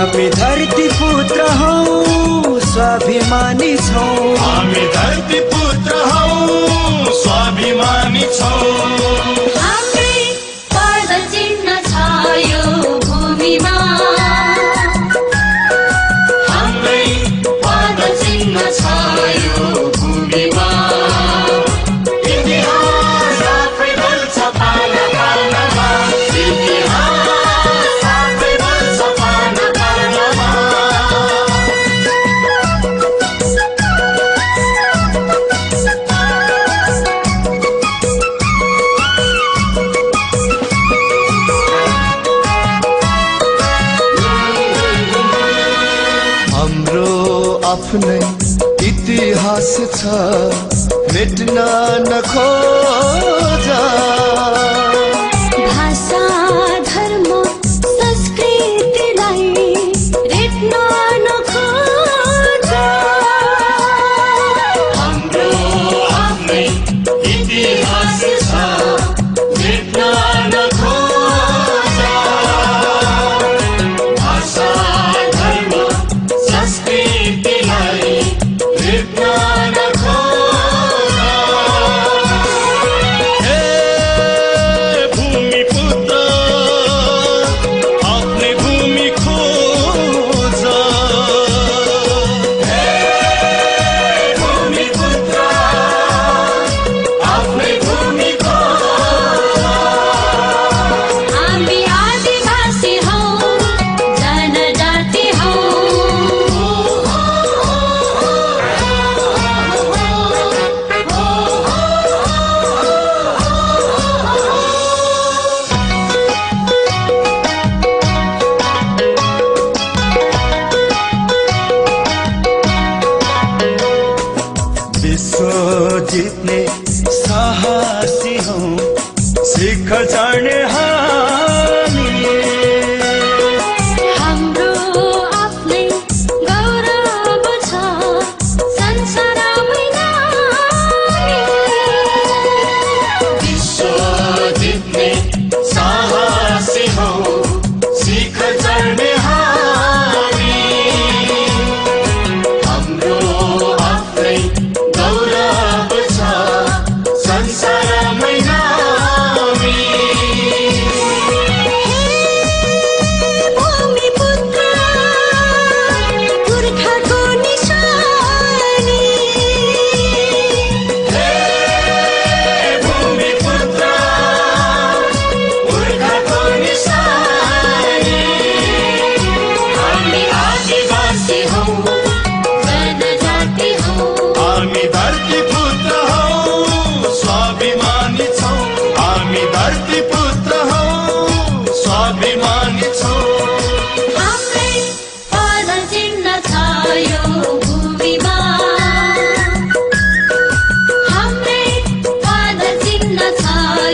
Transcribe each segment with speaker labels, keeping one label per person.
Speaker 1: हामी धरती पुत्र हौं स्वाभिमानी छौं
Speaker 2: हामी धरती पुत्र हौं स्वाभिमानी छौं
Speaker 3: हाम्रै पद चिन्ह छ यो भूमिमा
Speaker 2: हाम्रै पद चिन्ह छ यो भूमिमा इतिहास आफै बोल्छ पाना पानामा इतिहास आफै बोल्छ पाना पानामा
Speaker 4: आफ्नै इतिहास छ मेट्न नखोजा
Speaker 3: भाषा धर्म संस्कृतिलाई रेट्न नखोजा
Speaker 2: हाम्रो आफ्नै इतिहास छ मेट्न नखोजा भाषा धर्म संस्कृतिलाई रेट्न नखोजा हे भूमिपुत्र आफ्नै भूमि खोजा हे भूमिपुत्र आफ्नै भूमि खोजा
Speaker 3: हामी आदिवासी हौं जनजाति हौं
Speaker 1: विश्व जित्ने साहसी हौं शिखर चढ्ने हामी
Speaker 3: हाम्रो आफ्नै गौरव छ संसारमै नामी
Speaker 2: विश्व जित्ने साहसी हौं शिखर चढ्ने हामी हाम्रो आफ्नै गौरव छ संसारमै नामी
Speaker 3: भूमिपुत्र पुर्खाको निशानी
Speaker 2: हे भूमिपुत्र पुर्खाको निशानी हामी आदिवासी हौं
Speaker 3: जनजाति हौं
Speaker 2: हामी धरती पुत्र हौं स्वाभिमानी छौं हामी धरती पुत्र हौं स्वाभिमानी छौं
Speaker 3: हाम्रै पद चिन्ह छ यो भूमिमा हाम्रै पद चिन्ह छ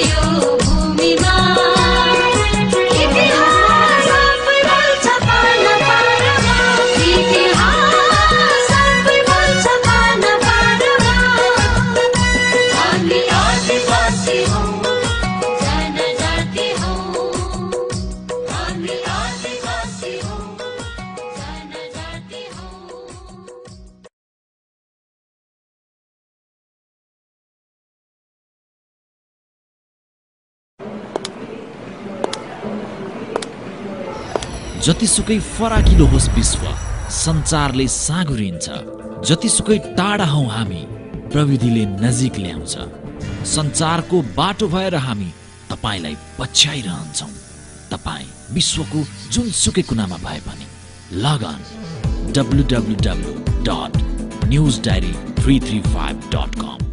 Speaker 3: यो भूमिमा इतिहास आफै बोल्छ पाना पानामा इतिहास आफै बोल्छ पाना पानामा
Speaker 2: हामी आदिवासी हौं
Speaker 3: जनजाति हौं
Speaker 2: हामी आदिवासी हौं
Speaker 3: जनजाति हौं
Speaker 5: जतिसुकै फराकिलो होस् विश्व सञ्चारले साँघुरिन्छ जतिसुकै टाढा हौं हामी प्रविधिले नजिक ल्याउँछ सञ्चारको बाटो भएर हामी तपाईलाई पछ्याइरहन्छौं तपाई विश्वको जुनसुकै कुनामा भए पनि लग अन www.newsdiary335.com